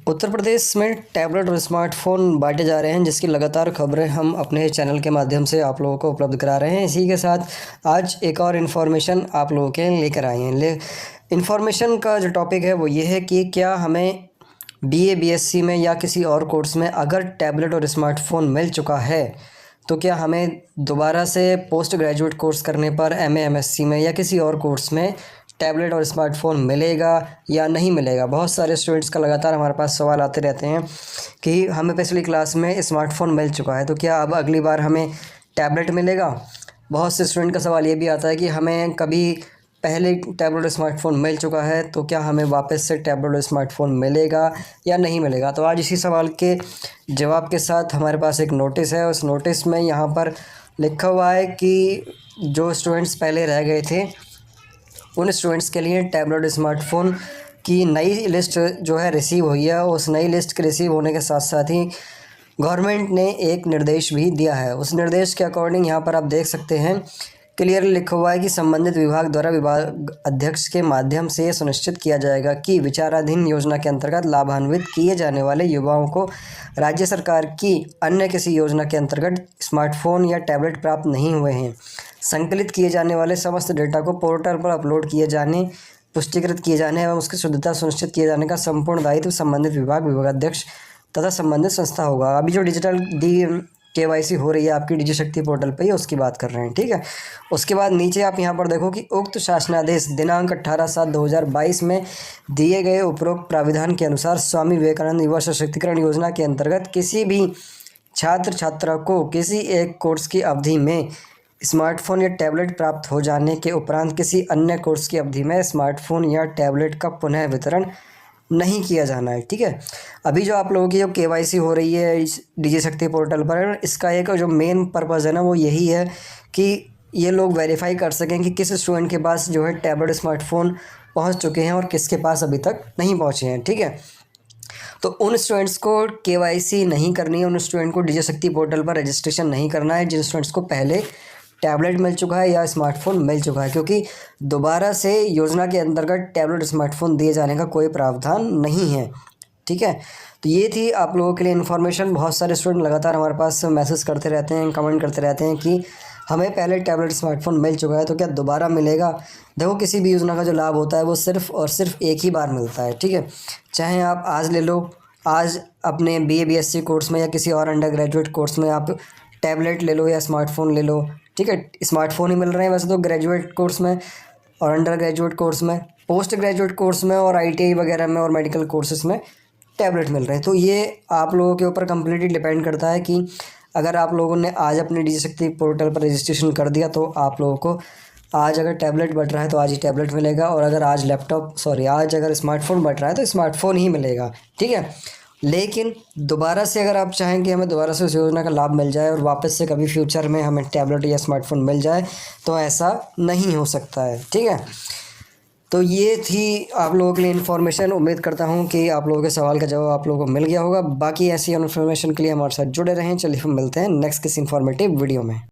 उत्तर प्रदेश में टैबलेट और स्मार्टफ़ोन बाँटे जा रहे हैं, जिसकी लगातार खबरें हम अपने चैनल के माध्यम से आप लोगों को उपलब्ध करा रहे हैं। इसी के साथ आज एक और इन्फॉर्मेशन आप लोगों के लिए लेकर आए हैं। इन्फॉर्मेशन का जो टॉपिक है वो ये है कि क्या हमें बीए, बीएससी में या किसी और कोर्स में अगर टैबलेट और स्मार्टफ़ोन मिल चुका है, तो क्या हमें दोबारा से पोस्ट ग्रेजुएट कोर्स करने पर एमए, एमएससी में या किसी और कोर्स में टैबलेट और स्मार्टफ़ोन मिलेगा या नहीं मिलेगा। बहुत सारे स्टूडेंट्स का लगातार हमारे पास सवाल आते रहते हैं कि हमें पिछली क्लास में स्मार्टफ़ोन मिल चुका है, तो क्या अब अगली बार हमें टैबलेट मिलेगा। बहुत से स्टूडेंट का सवाल ये भी आता है कि हमें कभी पहले टैबलेट और स्मार्टफ़ोन मिल चुका है, तो क्या हमें वापस से टैबलेट और स्मार्टफ़ोन मिलेगा या नहीं मिलेगा। तो आज इसी सवाल के जवाब के साथ हमारे पास एक नोटिस है। उस नोटिस में यहाँ पर लिखा हुआ है कि जो स्टूडेंट्स पहले रह गए थे उन स्टूडेंट्स के लिए टैबलेट स्मार्टफ़ोन की नई लिस्ट जो है रिसीव हुई है। उस नई लिस्ट के रिसीव होने के साथ साथ ही गवर्नमेंट ने एक निर्देश भी दिया है। उस निर्देश के अकॉर्डिंग यहाँ पर आप देख सकते हैं क्लियरली लिखा हुआ है कि संबंधित विभाग द्वारा विभाग अध्यक्ष के माध्यम से सुनिश्चित किया जाएगा कि विचाराधीन योजना के अंतर्गत लाभान्वित किए जाने वाले युवाओं को राज्य सरकार की अन्य किसी योजना के अंतर्गत स्मार्टफोन या टैबलेट प्राप्त नहीं हुए हैं, संकलित किए जाने वाले समस्त डेटा को पोर्टल पर अपलोड किए जाने, पुष्टिकृत किए जाने एवं उसकी शुद्धता सुनिश्चित किए जाने का संपूर्ण दायित्व संबंधित विभागाध्यक्ष तथा संबंधित संस्था होगा। अभी जो डिजिटल केवाईसी हो रही है आपकी डिजी शक्ति पोर्टल पे ही, उसकी बात कर रहे हैं, ठीक है। उसके बाद नीचे आप यहाँ पर देखो कि उक्त शासनादेश दिनांक 18/7/2022 में दिए गए उपरोक्त प्राविधान के अनुसार स्वामी विवेकानंद युवा सशक्तिकरण योजना के अंतर्गत किसी भी छात्र छात्रा को किसी एक कोर्स की अवधि में स्मार्टफोन या टैबलेट प्राप्त हो जाने के उपरांत किसी अन्य कोर्स की अवधि में स्मार्टफोन या टैबलेट का पुनः वितरण नहीं किया जाना है, ठीक है। अभी जो आप लोगों की जो केवाईसी हो रही है इस डिजी शक्ति पोर्टल पर, इसका एक जो मेन पर्पज़ है ना वो यही है कि ये लोग वेरीफाई कर सकें कि किस स्टूडेंट के पास जो है टैबलेट स्मार्टफोन पहुंच चुके हैं और किसके पास अभी तक नहीं पहुंचे हैं, ठीक है। तो उन स्टूडेंट्स को केवाईसी नहीं करनी है, उन स्टूडेंट को डिजी शक्ति पोर्टल पर रजिस्ट्रेशन नहीं करना है जिन स्टूडेंट्स को पहले टैबलेट मिल चुका है या स्मार्टफोन मिल चुका है, क्योंकि दोबारा से योजना के अंतर्गत टैबलेट स्मार्टफोन दिए जाने का कोई प्रावधान नहीं है, ठीक है। तो ये थी आप लोगों के लिए इन्फॉर्मेशन। बहुत सारे स्टूडेंट लगातार हमारे पास मैसेज करते रहते हैं, कमेंट करते रहते हैं कि हमें पहले टैबलेट स्मार्टफोन मिल चुका है तो क्या दोबारा मिलेगा। देखो, किसी भी योजना का जो लाभ होता है वो सिर्फ़ और सिर्फ एक ही बार मिलता है, ठीक है। चाहे आप आज ले लो, आज अपने बीए बीएससी कोर्स में या किसी और अंडर ग्रेजुएट कोर्स में आप टैबलेट ले लो या स्मार्टफोन ले लो, ठीक है। स्मार्टफोन ही मिल रहे हैं वैसे तो ग्रेजुएट कोर्स में और अंडर ग्रेजुएट कोर्स में, पोस्ट ग्रेजुएट कोर्स में और आईटीआई वगैरह में और मेडिकल कोर्सेज में टैबलेट मिल रहे हैं। तो ये आप लोगों के ऊपर कम्प्लीटली डिपेंड करता है कि अगर आप लोगों ने आज अपनी डिजी शक्ति पोर्टल पर रजिस्ट्रेशन कर दिया तो आप लोगों को आज अगर टैबलेट बट रहा है तो आज ही टैबलेट मिलेगा, और अगर आज आज अगर स्मार्टफोन बट रहा है तो स्मार्टफोन ही मिलेगा, ठीक है। लेकिन दोबारा से अगर आप चाहें कि हमें दोबारा से उस योजना का लाभ मिल जाए और वापस से कभी फ्यूचर में हमें टैबलेट या स्मार्टफोन मिल जाए तो ऐसा नहीं हो सकता है, ठीक है। तो ये थी आप लोगों के लिए इन्फॉर्मेशन। उम्मीद करता हूँ कि आप लोगों के सवाल का जवाब आप लोगों को मिल गया होगा। बाकी ऐसी इन्फॉर्मेशन के लिए हमारे साथ जुड़े रहें। चलिए हम मिलते हैं नेक्स्ट किसी इन्फॉर्मेटिव वीडियो में।